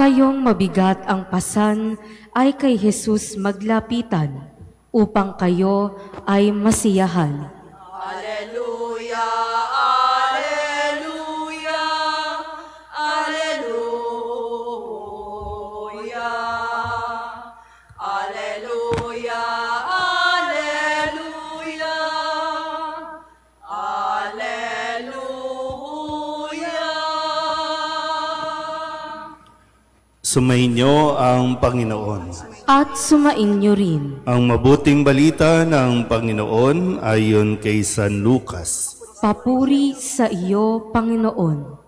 kayong mabigat ang pasan ay kay Jesus maglapitan, upang kayo ay masiyahan. Alleluia, alleluia, alleluia, alleluia, alleluia, alleluia. Sumainyo ang Panginoon. At sumainyo rin. Ang mabuting balita ng Panginoon ayon kay San Lucas. Papuri sa iyo, Panginoon.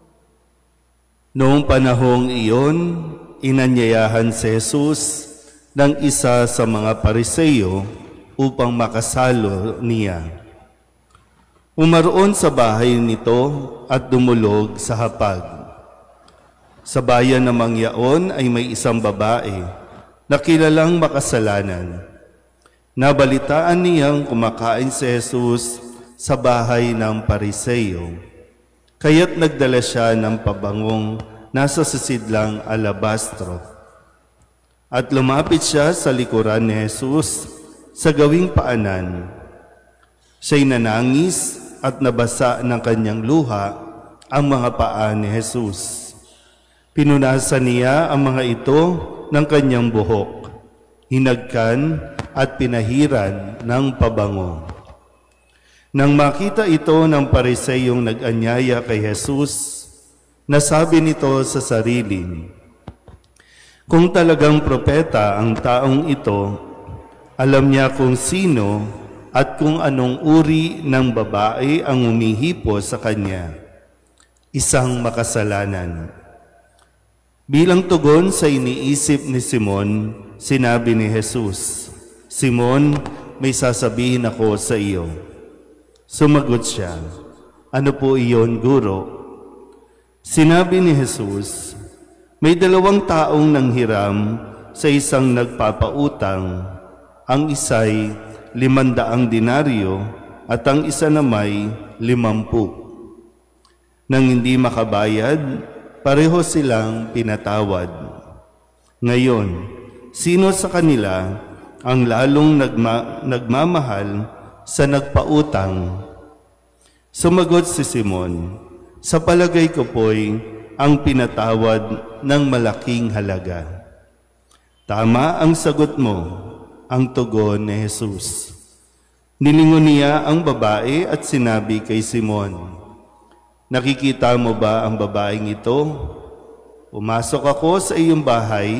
Noong panahong iyon, inanyayahan si Jesus ng isa sa mga Pariseo upang makasalo niya. Umaroon sa bahay nito at dumulog sa hapag. Sa bayan ng Mangyaon ay may isang babae na kilalang makasalanan. Nabalitaan niyang kumakain si Jesus sa bahay ng Pariseo, kaya't nagdala siya ng pabangong nasa sisidlang alabastro. At lumapit siya sa likuran ni Jesus sa gawing paanan. Siya'y nanangis at nabasa ng kanyang luha ang mga paa ni Jesus. Pinunasan niya ang mga ito ng kanyang buhok, hinagkan at pinahiran ng pabango. Nang makita ito ng Pariseyong nag-anyaya kay Jesus, nasabi nito sa sarili, kung talagang propeta ang taong ito, alam niya kung sino at kung anong uri ng babae ang umihipo sa kanya, isang makasalanan. Bilang tugon sa iniisip ni Simon, sinabi ni Jesus, Simon, may sasabihin ako sa iyo. Sumagot siya, ano po iyon, Guro? Sinabi ni Jesus, may 2 taong nanghiram sa isang nagpapautang. Ang isa'y 500 denaryo at ang isa namay 50. Nang hindi makabayad, pareho silang pinatawad. Ngayon, sino sa kanila ang lalong nagmamahal sa nagpautang? Sumagot si Simon, sa palagay ko po'y ang pinatawad ng malaking halaga. Tama ang sagot mo, ang tugon ni Jesus. Nilingon niya ang babae at sinabi kay Simon, nakikita mo ba ang babaeng ito? Pumasok ako sa iyong bahay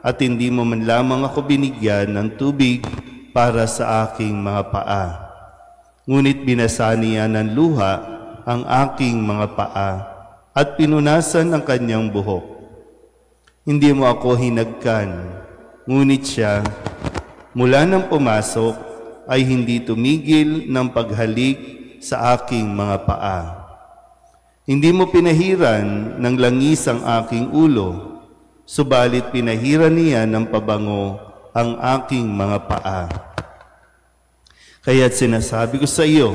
at hindi mo man lamang ako binigyan ng tubig para sa aking mga paa. Ngunit binasa niya ng luha ang aking mga paa at pinunasan ang kanyang buhok. Hindi mo ako hinagkan, ngunit siya, mula nang pumasok, ay hindi tumigil ng paghalik sa aking mga paa. Hindi mo pinahiran ng langis ang aking ulo, subalit pinahiran niya ng pabango ang aking mga paa. Kaya't sinasabi ko sa iyo,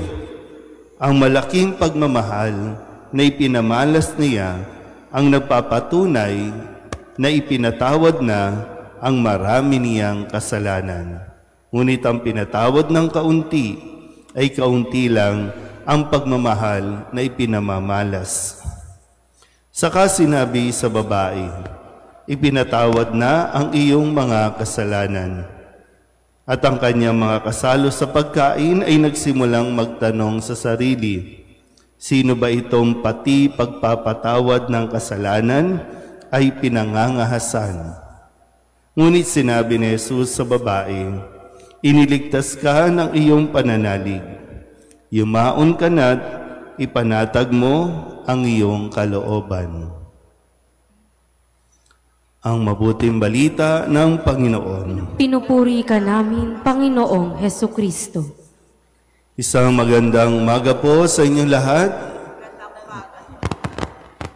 ang malaking pagmamahal na ipinamalas niya ang nagpapatunay na ipinatawad na ang marami niyang kasalanan. Ngunit ang pinatawad ng kaunti ay kaunti lang ang pagmamahal na ipinamamalas. Saka sinabi sa babae, ipinatawad na ang iyong mga kasalanan. At ang kanyang mga kasalo sa pagkain ay nagsimulang magtanong sa sarili, sino ba itong pati pagpapatawad ng kasalanan ay pinangangahasan? Ngunit sinabi ni Jesus sa babae, iniligtas ka ng iyong pananalig. Yumaon ka na't ipanatag mo ang iyong kalooban. Ang mabuting balita ng Panginoon. Pinupuri ka namin, Panginoong Hesukristo. Isang magandang umaga po sa inyong lahat.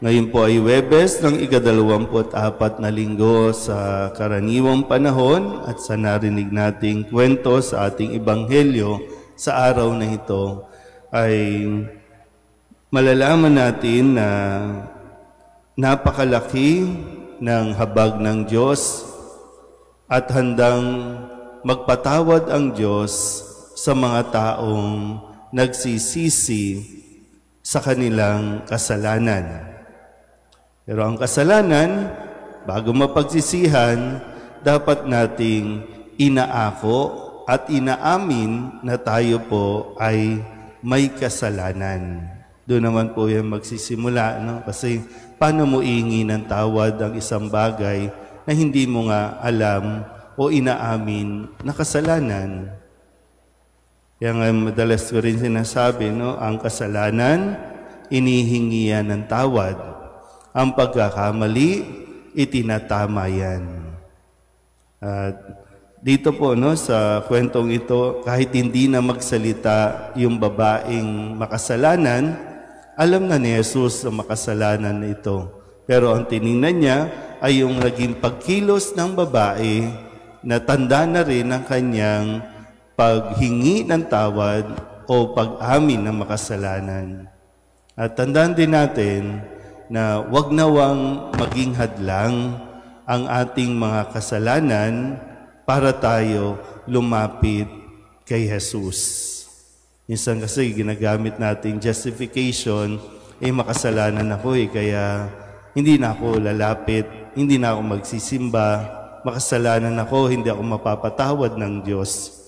Ngayon po ay Huwebes ng ika-24 na linggo sa karaniwang panahon at sa narinig nating kwento sa ating Ebanghelyo sa araw na ito ay malalaman natin na napakalaki ng habag ng Diyos at handang magpatawad ang Diyos sa mga taong nagsisisi sa kanilang kasalanan. Pero ang kasalanan, bago mapagsisihan, dapat nating inaako at inaamin na tayo po ay may kasalanan. Doon naman po yung magsisimula, no? Kasi paano mo ihingi ng tawad ang isang bagay na hindi mo nga alam o inaamin na kasalanan? Kaya nga madalas ko rin sinasabi, no? Ang kasalanan, inihingi yan ng tawad. Ang pagkakamali, itinatama yan. At dito po, no, sa kwentong ito, kahit hindi na magsalita yung babaeng makasalanan, alam na ni Jesus ang makasalanan na ito. Pero ang tiningnan niya ay yung naging pagkilos ng babae na tanda na rin ang kanyang paghingi ng tawad o pag-amin ng makasalanan. At tandaan din natin na wag nawang maging hadlang ang ating mga kasalanan para tayo lumapit kay Jesus. Minsan kasi ginagamit nating justification, makasalanan ako kaya hindi na ako lalapit, hindi na ako magsisimba, makasalanan ako, hindi ako mapapatawad ng Diyos.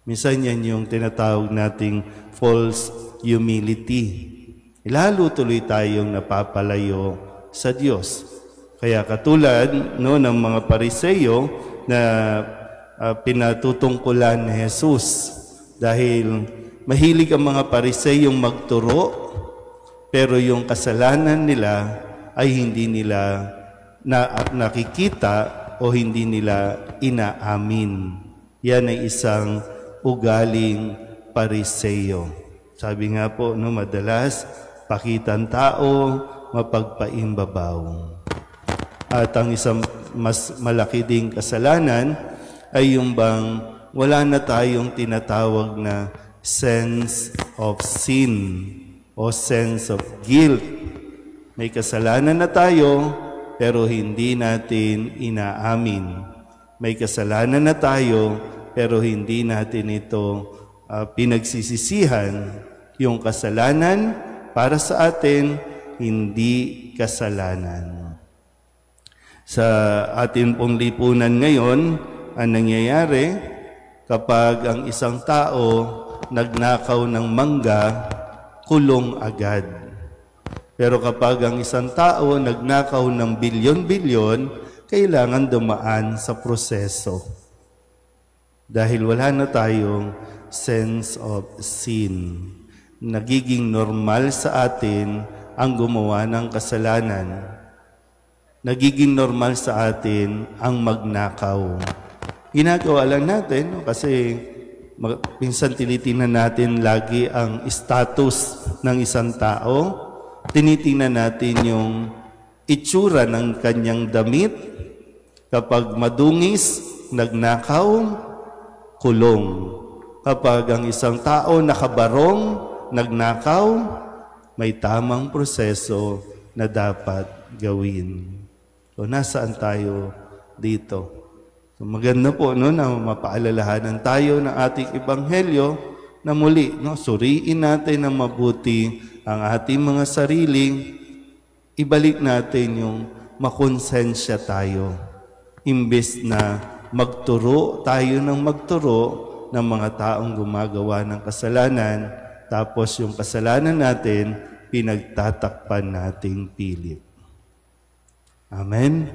Minsan yan yung tinatawag nating false humility. Lalo tuloy tayong napapalayo sa Diyos. Kaya katulad ng mga Pariseyo na pinatutungkulan ni Jesus. Dahil mahilig ang mga Pariseyong magturo, pero yung kasalanan nila ay hindi nila nakikita o hindi nila inaamin. Yan ay isang ugaling Pariseyo. Sabi nga po, madalas, pakitang tao, mapagpaimbabaw. At ang isang mas malaki ding kasalanan ay yung bang wala na tayong tinatawag na sense of sin o sense of guilt. May kasalanan na tayo, pero hindi natin inaamin. May kasalanan na tayo, pero hindi natin ito pinagsisisihan. Yung kasalanan para sa atin, hindi kasalanan. Sa ating pong lipunan ngayon, ang nangyayari, kapag ang isang tao nagnakaw ng mangga, kulong agad. Pero kapag ang isang tao nagnakaw ng bilyon-bilyon, kailangan dumaan sa proseso. Dahil wala na tayong sense of sin. Nagiging normal sa atin ang gumawa ng kasalanan. Nagiging normal sa atin ang magnakaw. Ginagawa lang natin kasi minsan tinitingnan natin lagi ang status ng isang tao. Tinitingnan natin yung itsura ng kanyang damit. Kapag madungis, nagnakaw, kulong. Kapag ang isang tao nakabarong, nagnakaw, may tamang proseso na dapat gawin. So, nasaan tayo dito? So, maganda po na mapaalalahanan tayo ng ating ebanghelyo na muli, suriin natin ng mabuti ang ating mga sarili, ibalik natin yung makonsensya tayo. Imbes na magturo tayo ng magturo ng mga taong gumagawa ng kasalanan, tapos yung kasalanan natin, pinagtatakpan nating pilit. Amen?